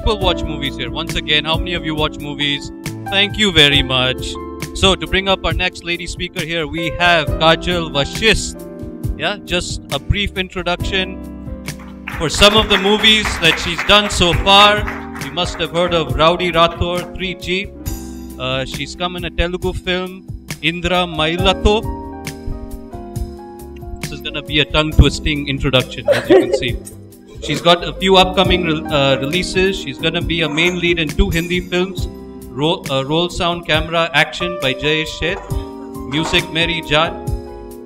people watch movies here? Once again, how many of you watch movies? Thank you very much. So to bring up our next lady speaker here, we have Kaajal Vashist. Yeah, just a brief introduction for some of the movies that she's done so far. You must have heard of Rowdy Rathore, 3G. She's come in a Telugu film, Indra Mailato. This is going to be a tongue-twisting introduction, as you can see. She's got a few upcoming releases. She's going to be a main lead in 2 Hindi films, Roll Sound Camera Action by Jayesh Sheth, Music Mary Jaan,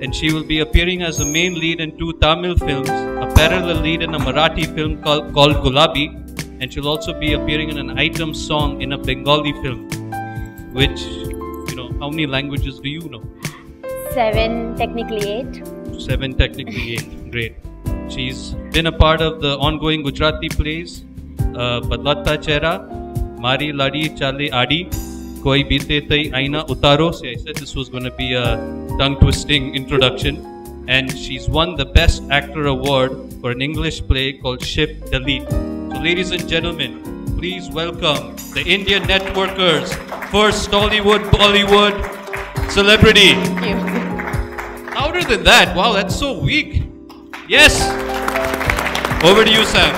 and she will be appearing as a main lead in 2 Tamil films, a parallel lead in a Marathi film called Gulabi, and she'll also be appearing in an item song in a Bengali film. Which, you know, how many languages do you know? 7, technically 8. 7, technically 8. Great. She's been a part of the ongoing Gujarati plays, Badlata Chehra, Mari Ladi Chale Adi, Koi Bite Tai Aina Utaro. See, I said this was going to be a tongue-twisting introduction. And she's won the Best Actor Award for an English play called Shift Delete. So ladies and gentlemen, please welcome the Indian Networkers' first Tollywood, Bollywood celebrity. Thank you. Louder than that. Wow, that's so weak. Yes. Over to you, Sam.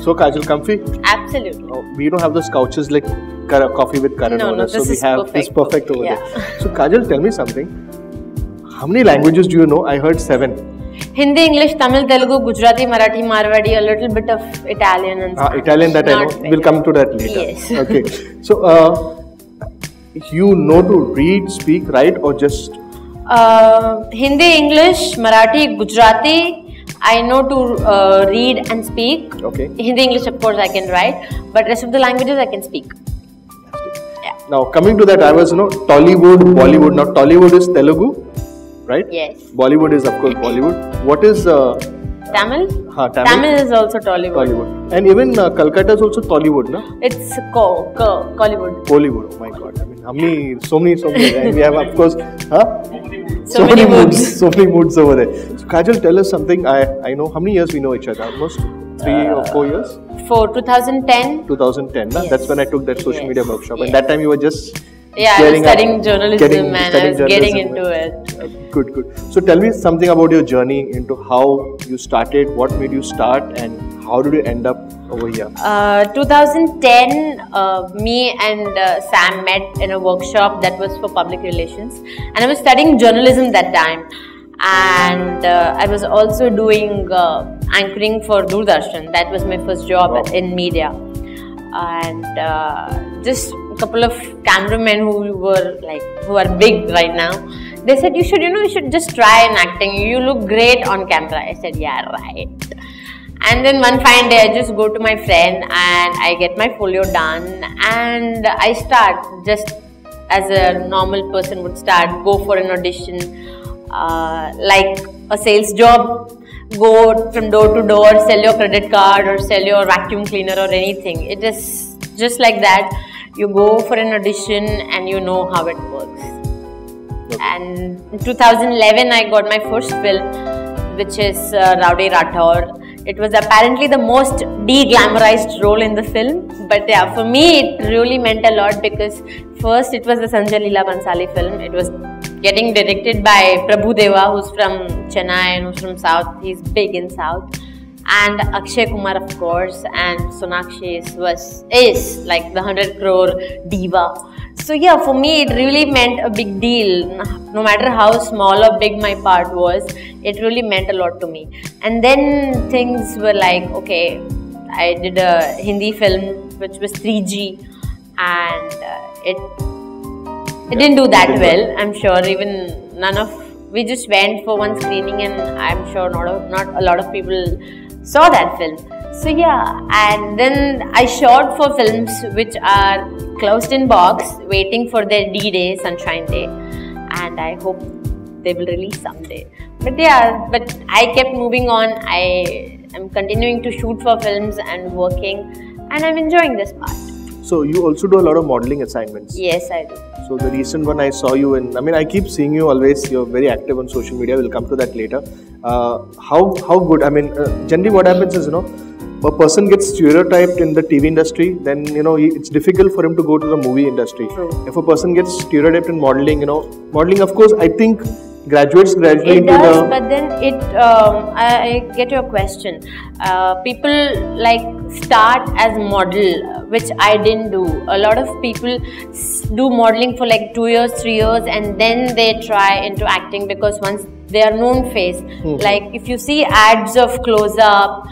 So, Kaajal, comfy? Absolutely. Oh, we don't have those couches like coffee with Karan. No, so we is have perfect. this perfect over Yeah. there. So, Kaajal, tell me something. How many languages do you know? I heard 7. Hindi, English, Tamil, Telugu, Gujarati, Marathi, Marwadi, a little bit of Italian and Spanish. Italian, that I know. Not We'll come to that later. Yes. Okay. So, you know to read, speak, write, or just... Hindi, English, Marathi, Gujarati, I know to read and speak. Okay. Hindi, English, of course, I can write. But rest of the languages, I can speak. Yeah. Now, coming to that, I was, Tollywood, Bollywood. Now, Tollywood is Telugu, right? Yes. Bollywood is, of course, Bollywood. What is... Tamil? Tamil? Tamil is also Tollywood. Tollywood. And even Calcutta is also Tollywood, no? It's Kollywood. Bollywood, oh my god. I mean, how many, so many, and we have, of course, So many moods. So many moods over there. So, Kaajal, tell us something. I know, how many years we know each other? Almost 3 or 4 years? For 2010. 2010, Yes. That's when I took that social media workshop. And that time you were just... Yeah, I was studying journalism and I was getting into it. Good, good. So tell me something about your journey into how you started, what made you start, and how did you end up over here? 2010, me and Sam met in a workshop that was for public relations, and I was studying journalism that time, and I was also doing anchoring for Doordarshan. That was my first job in media, and just a couple of cameramen who are big right now. They said, you should just try an acting. You look great on camera. I said, yeah, right. And then one fine day, I just go to my friend and I get my folio done and I start just as a normal person would start, go for an audition, like a sales job, go from door to door, sell your credit card or sell your vacuum cleaner or anything. It is just like that. You go for an audition and you know how it works. And in 2011, I got my first film, which is Rowdy Rathore. It was apparently the most de-glamorized role in the film. But yeah, for me, it really meant a lot because first, it was the Sanjay Leela Bhansali film. It was getting directed by Prabhu Deva, who's from Chennai and who's from South. He's big in South. And Akshay Kumar, of course, and Sonakshi is like the 100 crore diva. So yeah, for me it really meant a big deal. No matter how small or big my part was, it really meant a lot to me. And then things were like, okay, I did a Hindi film which was 3G, and it didn't do that well. I'm sure even we just went for one screening, and I'm sure not a lot of people saw that film. So yeah, and then I shot for films which are closed in box, waiting for their D-Day, Sunshine Day, and I hope they will release someday. But yeah, I kept moving on. I am continuing to shoot for films and working, and I'm enjoying this part. So you also do a lot of modeling assignments? Yes, I do. So the recent one I saw you in, I keep seeing you always, you're very active on social media, we'll come to that later. How good, generally what happens is, a person gets stereotyped in the TV industry, then it's difficult for him to go to the movie industry. True. If a person gets stereotyped in modeling, modeling, of course, I think graduates gradually it into does, the. but then I get your question. People like start as model, which I didn't do. A lot of people do modeling for like 2 years, 3 years, and then they try into acting, because once they are known face, like if you see ads of Close Up,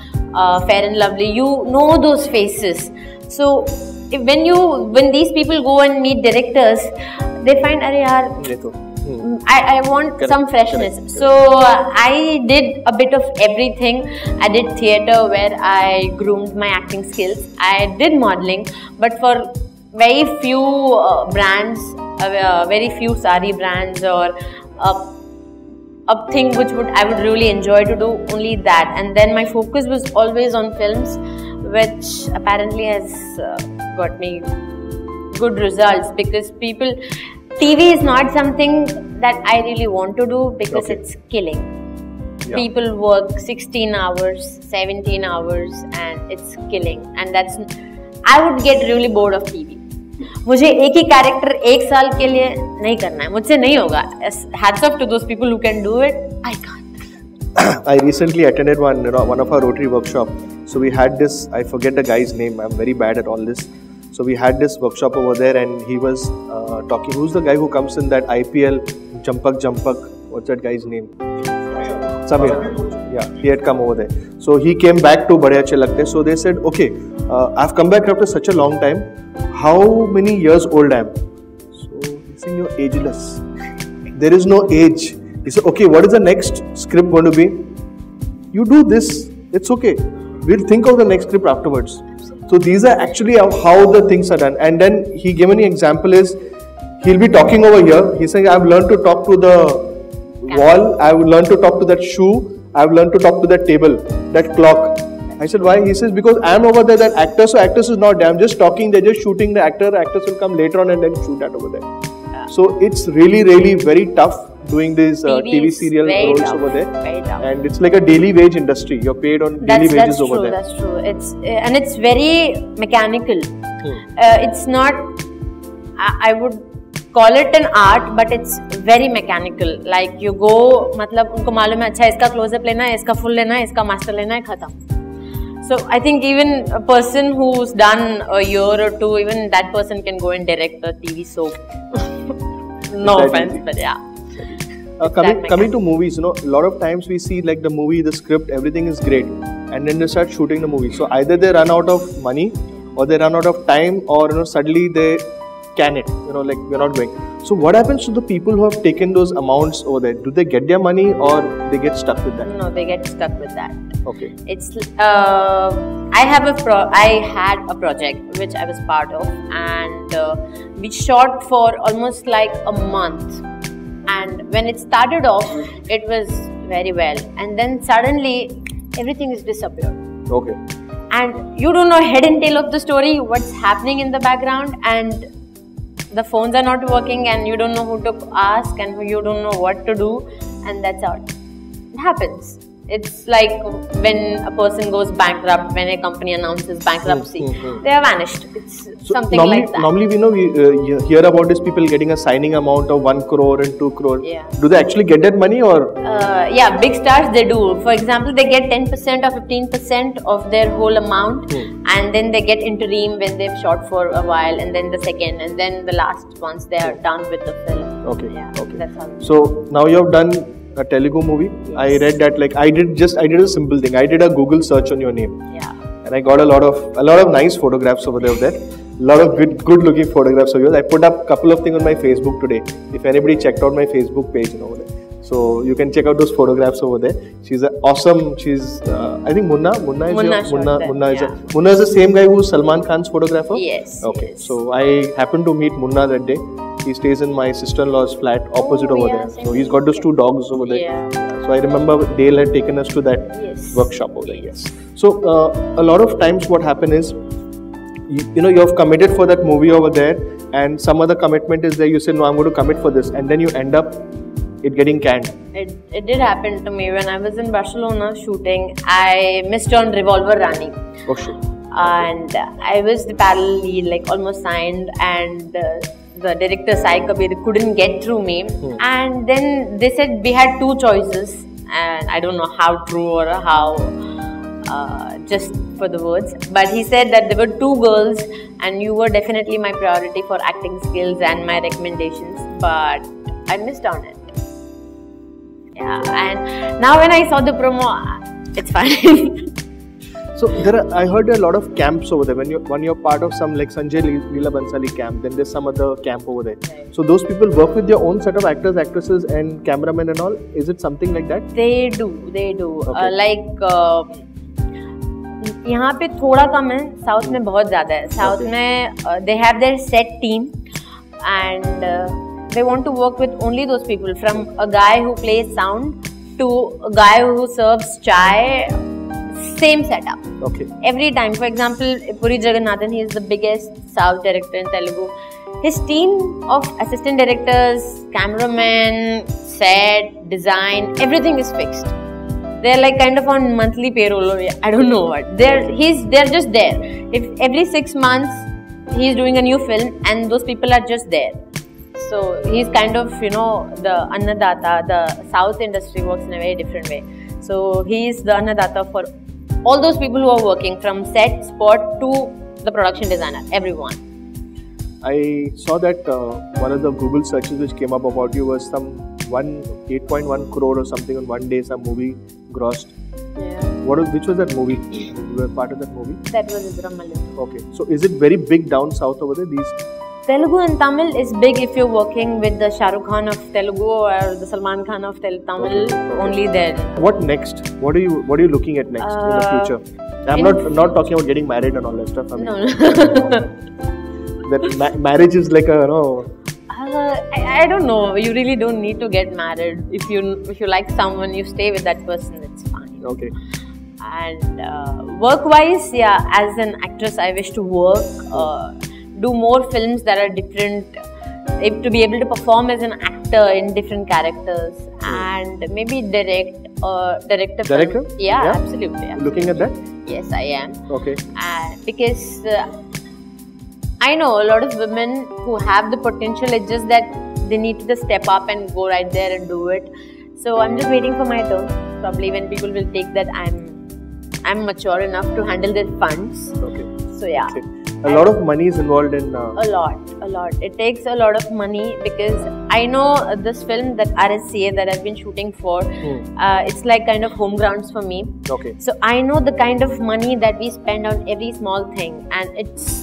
Fair and Lovely, you know those faces. So when these people go and meet directors, they find, "Arey yaar, I want some freshness." Correct. So I did a bit of everything. I did theatre, where I groomed my acting skills. I did modeling, but for very few brands, very few sari brands, or a thing which I would really enjoy to do, only that. And then my focus was always on films, which apparently has got me good results, because TV is not something that I really want to do, because it's killing. Yeah. People work 16 hours, 17 hours, and it's killing. And I would get really bored of TV. मुझे एक ही character 1 साल के लिए नहीं करना है, मुझसे नहीं होगा. Hats off to those people who can do it. I can't. I recently attended one of our Rotary workshop. So we had this, I forget the guy's name, I'm very bad at all this. So we had this workshop over there, and he was talking. Who's the guy who comes in that IPL, Jampak? What's that guy's name? Samir. Yeah, he had come over there. So he came back to Bade Achhe Lagte. So they said, okay, I've come back after such a long time. How many years old I am? So he said, you're ageless. There is no age. He said, okay, what is the next script going to be? You do this, it's okay. We'll think of the next script afterwards. So these are actually how the things are done. And then he gave an example is, he'll be talking over here. He's saying, I've learned to talk to the wall. I've learned to talk to that shoe. I've learned to talk to that table, that clock. I said, why? He says, because I'm over there, that actor. So actors is not there. I'm just talking. They're just shooting the actor. Actors will come later on and then shoot that over there. Yeah. So it's really, really very tough doing these TV serial roles over there. Very tough. And it's like a daily wage industry. You're paid on daily wages over there. That's true. It's very mechanical. It's not. I would call it an art, but it's very mechanical. Like you go, मतलब उनको मालूम है अच्छा इसका close up लेना है, इसका full लेना है, इसका master लेना है, खत्म. So I think even a person who's done a year or two, even that person can go and direct a TV soap. No offense, but yeah. Coming to movies, a lot of times we see like the movie, the script, everything is great, and then they start shooting the movie. So either they run out of money, or they run out of time, or suddenly they can it. Like we're not going. So what happens to the people who have taken those amounts over there? Do they get their money, or they get stuck with that? No, they get stuck with that. Okay. It's I had a project which I was part of, and we shot for almost like a month. And when it started off, it was very well, and then suddenly everything is disappeared. Okay. And you don't know head and tail of the story, what's happening in the background, and the phones are not working, and you don't know who to ask, and you don't know what to do, and that's how it happens. It's like when a person goes bankrupt, when a company announces bankruptcy, they are vanished. It's something like that. Normally, we hear about these people getting a signing amount of 1 crore and 2 crore. Yeah. Do they actually get that money, or? Yeah, big stars they do. For example, they get 10% or 15% of their whole amount, and then they get interim when they've shot for a while, and then the second, and then the last once they are done with the film. Okay. Yeah, okay. That's how. So now you have done a Telugu movie. Yes. I read that I did a simple thing. I did a Google search on your name. Yeah. And I got a lot of nice photographs over there. A lot of good looking photographs of yours. I put up a couple of things on my Facebook today. If anybody checked out my Facebook page over there, so you can check out those photographs over there. She's awesome. She's I think Munna is the same guy who's Salman Khan's photographer. Yes. Okay. Yes. So I happened to meet Munna that day. He stays in my sister-in-law's flat opposite over there. So he's got those 2 dogs over there. Yeah. So I remember Dale had taken us to that workshop over there. Yes. So a lot of times what happens is, you have committed for that movie over there, and some other commitment is there. You say, no, I'm going to commit for this, and then you end up it getting canned? It did happen to me when I was in Barcelona shooting. I missed on Revolver Rani. Oh shit. And I was the parallel lead, like almost signed, and the director Sai Kabir couldn't get through me. And then they said we had two choices, and I don't know how true or how just for the words, but he said that there were two girls and you were definitely my priority for acting skills and my recommendations, but I missed on it. Yeah, and now when I saw the promo, it's fine. So I heard there are a lot of camps over there. When you're part of some like Sanjay Leela Bansali camp, then there's some other camp over there. Right. So those people work with their own set of actors, actresses, and cameramen and all. Is it something like that? They do. Okay. Like यहाँ पे थोड़ा कम है, south में बहुत ज़्यादा है. South में they have their set team and they want to work with only those people, from a guy who plays sound to a guy who serves chai. Same setup. Okay. Every time. For example, Puri Jagannathan, he is the biggest South director in Telugu. His team of assistant directors, cameramen, set, design, everything is fixed. They're like kind of on monthly payroll. I don't know what. They're just there. If every 6 months he's doing a new film and those people are just there. So he's kind of, the Annadata. The South industry works in a very different way. So he's the Annadata for all those people who are working, from set, spot to the production designer, everyone. I saw that one of the Google searches which came up about you was some 8.1 crore or something on one day, some movie grossed. Yeah. Which was that movie? You were part of that movie? That was Innumerable. Okay. So is it very big down south over there? Telugu and Tamil is big if you're working with the Shah Rukh Khan of Telugu or the Salman Khan of Tamil. Okay. Only then. What next? What are you looking at next in the future? I'm not talking about getting married and all that stuff. I mean, no. That marriage is like a I don't know. You really don't need to get married. If you like someone, you stay with that person. It's fine. Okay. And work-wise, yeah, as an actress, I wish to work. Do more films that are different, to be able to perform as an actor in different characters, and maybe direct a film. Director? Yeah, absolutely. Looking at that? Yes, I am. Okay. Because I know a lot of women who have the potential. It's just that they need to just step up and go right there and do it. So I'm just waiting for my turn. Probably when people will take that, I'm mature enough to handle their funds. Okay. So yeah. Okay. A lot of money is involved in... A lot. It takes a lot of money, because I know this film, that RSCA that I've been shooting for, it's like kind of home grounds for me. Okay. So I know the kind of money that we spend on every small thing, and it's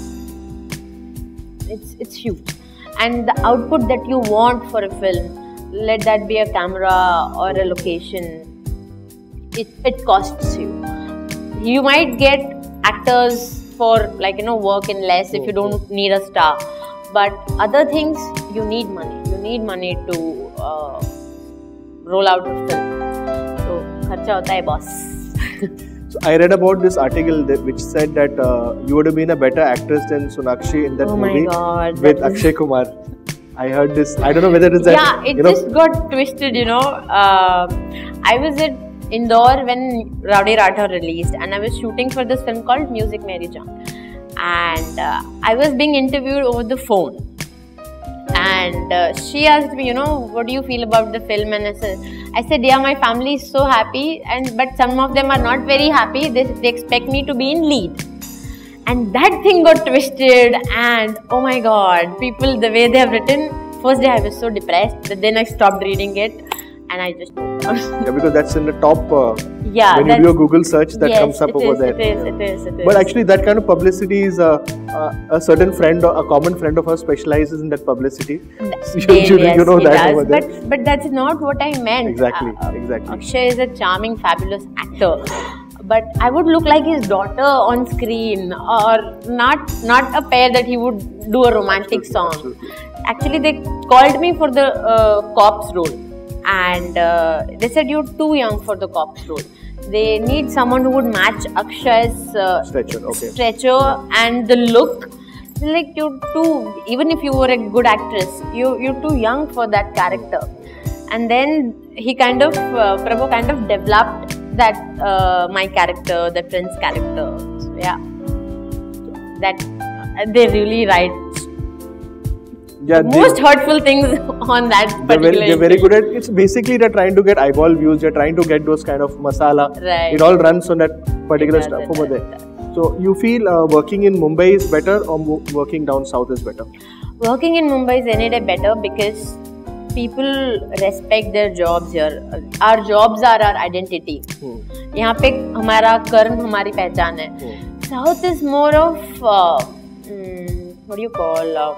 huge. And the output that you want for a film, let that be a camera or a location, it costs you. You might get actors for work in less if you don't need a star, but other things you need money. You need money to roll out a film. So kharcha hota hai, boss. So I read about this article which said that you would have been a better actress than Sonakshi in that movie with Akshay Kumar. I heard this. I don't know whether it is that. Yeah, it just got twisted. I was at Indore when Rowdy Rathore released, and I was shooting for this film called Music Mary Jaan, and I was being interviewed over the phone, and she asked me, what do you feel about the film? And I said, yeah, my family is so happy, but some of them are not very happy. They expect me to be in lead, and that thing got twisted, and oh my god, people, the way they have written, first day I was so depressed, but then I stopped reading it. And I just moved on. Yeah, because that's in the top. When you do a Google search, that comes up over there. It is. But actually, that kind of publicity is a certain friend, or a common friend of ours, specializes in that publicity. You know that over there. But that's not what I meant. Exactly. Akshay is a charming, fabulous actor. But I would look like his daughter on screen, or not a pair that he would do a romantic song. Absolutely. Actually, they called me for the cop's role. And they said, you're too young for the cop's role. They need someone who would match Akshay's stature and the look. Like, you're too, even if you were a good actress, you're too young for that character. and then he kind of Prabhu kind of developed that my character, the prince character. So yeah, that they really write most hurtful things on that particular. They're very good at it's. Basically, they're trying to get eyeball views. They're trying to get those kind of masala. Right. It all runs on that particular stuff over there. So you feel working in Mumbai is better or working down south is better? Working in Mumbai is any day better because people respect their jobs here. Our jobs are our identity. यहाँ पे हमारा कर्म हमारी पहचान है. South is more of what do you call?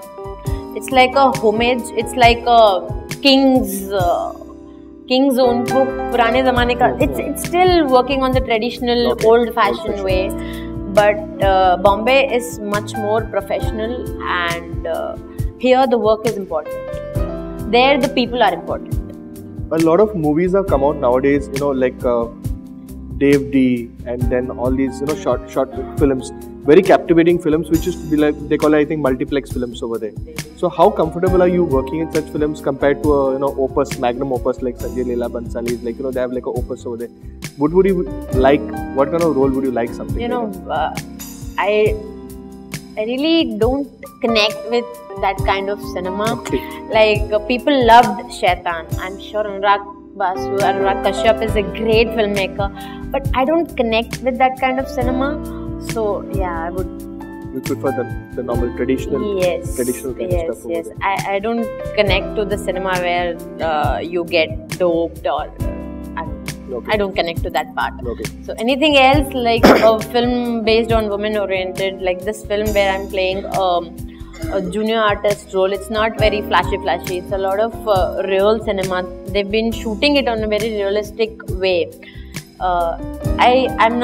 It's like a homage. It's like a king's own book. पुराने ज़माने का. It's still working on the traditional old-fashioned way, but Bombay is much more professional, and here the work is important. There the people are important. A lot of movies have come out nowadays, you know, like Dave D and then all these, you know, short films, very captivating films, which is be like, they call it, I think, multiplex films over there. So how comfortable are you working in such films compared to a, you know, opus, magnum opus like Sanjay Leela Bhansali's, like, you know, they have like a opus over there. What would you like, what kind of role would you like something? You know, I really don't connect with that kind of cinema. Okay. Like people loved Shaitan. I'm sure Anurag Kashyap is a great filmmaker, but I don't connect with that kind of cinema. So yeah, I would. You prefer the normal traditional kind of stuff over there. I don't connect to the cinema where you get doped or. I don't connect to that part. Okay. So anything else like a film based on women oriented, like this film where I'm playing a junior artist role, it's not very flashy. It's a lot of real cinema. They've been shooting it on a very realistic way. I'm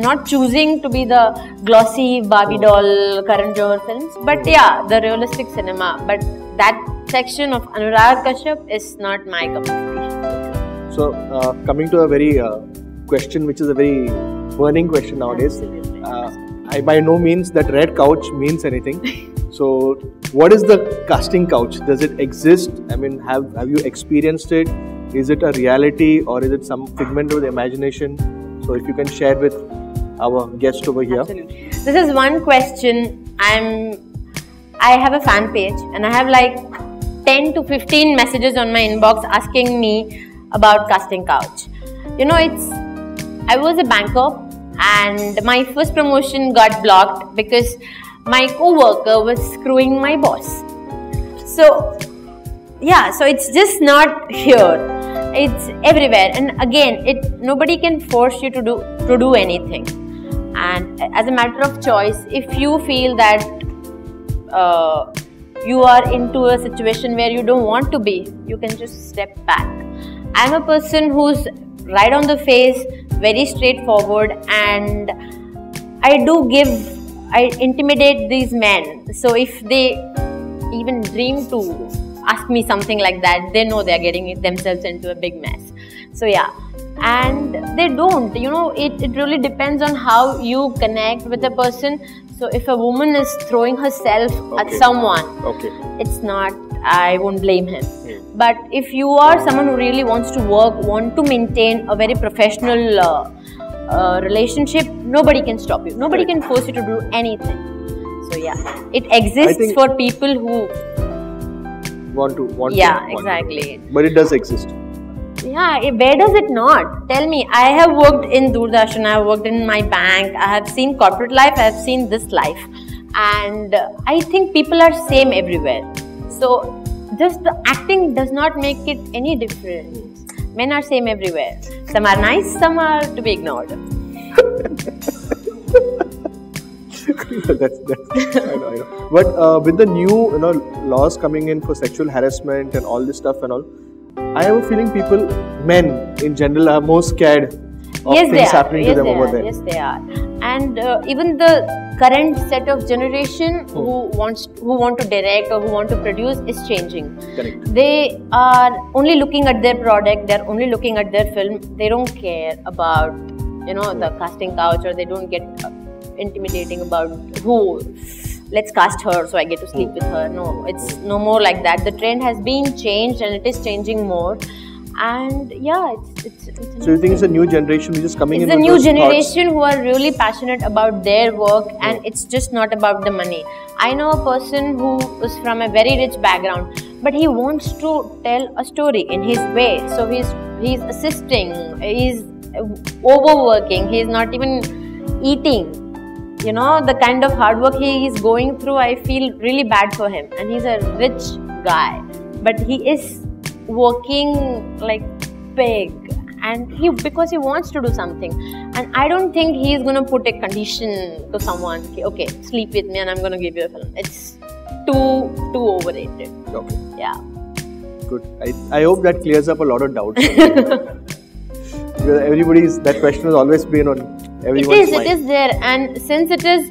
not choosing to be the glossy Barbie doll Karan Johar films, but yeah, the realistic cinema. But that section of Anurag Kashyap is not my cup of tea. So, coming to a very question, which is a very burning question nowadays. I by no means that red couch means anything. So, what is the casting couch? Does it exist? I mean, have you experienced it? Is it a reality or is it some figment of the imagination? So, if you can share with our guest over here. Absolutely. This is one question. I have a fan page and I have like 10 to 15 messages on my inbox asking me about casting couch. You know, I was a banker and my first promotion got blocked because my co-worker was screwing my boss. So yeah, so it's just not here, it's everywhere, and again nobody can force you to do anything. And as a matter of choice, if you feel that you are into a situation where you don't want to be, you can just step back. I'm a person who's right on the face, very straightforward, and I intimidate these men. So if they even dream to ask me something like that, they know they're getting themselves into a big mess. So yeah, and they don't, you know, it really depends on how you connect with a person. So if a woman is throwing herself at someone, it's not, I won't blame him. But if you are someone who really wants to work, want to maintain a very professional relationship, nobody can stop you. Nobody can force you to do anything. So yeah, it exists for people who want to. Exactly. But it does exist. Yeah, where does it not? Tell me. I have worked in Doordarshan, I have worked in my bank, I have seen corporate life, I have seen this life, and I think people are same everywhere. So just the acting does not make it any difference. Men are same everywhere. Some are nice, some are to be ignored. that's I know. But with the new, you know, laws coming in for sexual harassment and all this stuff and all, I have a feeling men in general are more scared of things happening to them over there. Yes, they are. And even the current set of generation who want to direct or who want to produce is changing. Correct. They are only looking at their product, they are only looking at their film. They don't care about, you know, the casting couch, or they don't get intimidating about who let's cast her so I get to sleep with her. No, it's no more like that. The trend has been changed and it is changing more. And yeah, it's so you think it's a new generation which is coming in? It's a new generation who are really passionate about their work, and it's just not about the money. I know a person who is from a very rich background, but he wants to tell a story in his way. So he's assisting, he's overworking, he's not even eating. You know, the kind of hard work he is going through, I feel really bad for him. And he's a rich guy, but he is working like big, and because he wants to do something. And I don't think he's gonna put a condition to someone, okay, sleep with me and I'm gonna give you a film. It's too overrated. Okay. Yeah. Good. I hope that clears up a lot of doubts. Because that question has always been on everyone's mind. It is there, and since it is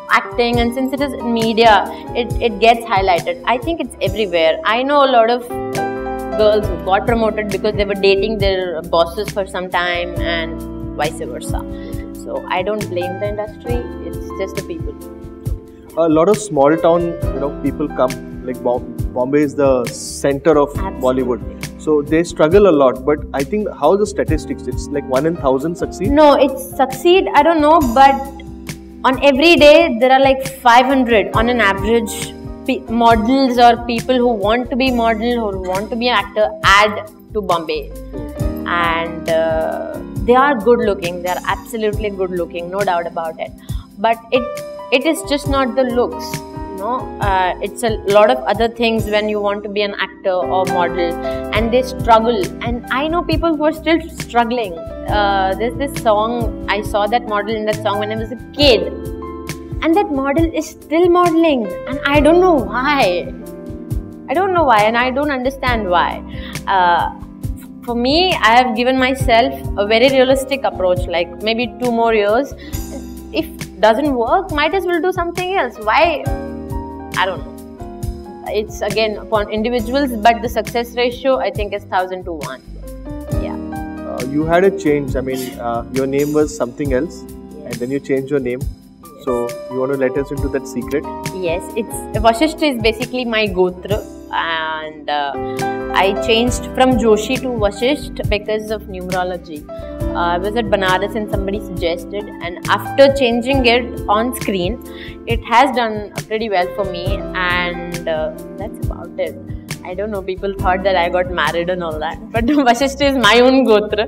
acting and since it is media, it gets highlighted. I think it's everywhere. I know a lot of girls who got promoted because they were dating their bosses for some time and vice versa. So I don't blame the industry, it's just the people. A lot of small town, people come, like Bombay is the center of Bollywood. So they struggle a lot, but I think how the statistics, it's like 1 in 1,000 succeed? No, it's succeed, I don't know, but on every day there are like 500 on an average models or people who want to be model or who want to be an actor add to Bombay. And they are good looking, they are absolutely good looking, no doubt about it. But it is just not the looks. It's a lot of other things when you want to be an actor or model, and they struggle. And I know people who are still struggling. There's this song, I saw that model in that song when I was a kid, and that model is still modeling, and I don't know why. And I don't understand why. For me, I have given myself a very realistic approach, like maybe 2 more years. If it doesn't work, might as well do something else. Why? I don't know. It's again upon individuals, but the success ratio I think is 1,000 to 1. Yeah. You had a change. I mean, your name was something else, and then you changed your name. Yes. So you want to let us into that secret? Yes, Vashist is basically my gotra, and I changed from Joshi to Vashist because of numerology. I was at Banaras and somebody suggested, and after changing it on screen, it has done pretty well for me, and that's about it. I don't know, people thought that I got married and all that, but Vashist is my own gotra,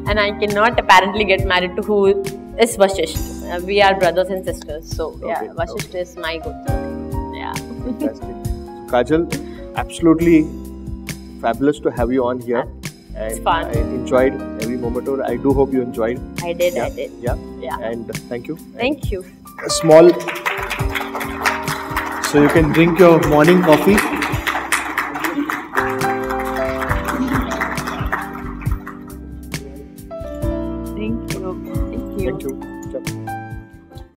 and I cannot apparently get married to who is Vashist. We are brothers and sisters, so yeah, Vashist is my gotra. Yeah. Fantastic. Kajal, absolutely fabulous to have you on here. And it's fun. I enjoyed every moment. I do hope you enjoyed. I did. Yeah. And thank you. Thank you. A small, so you can drink your morning coffee.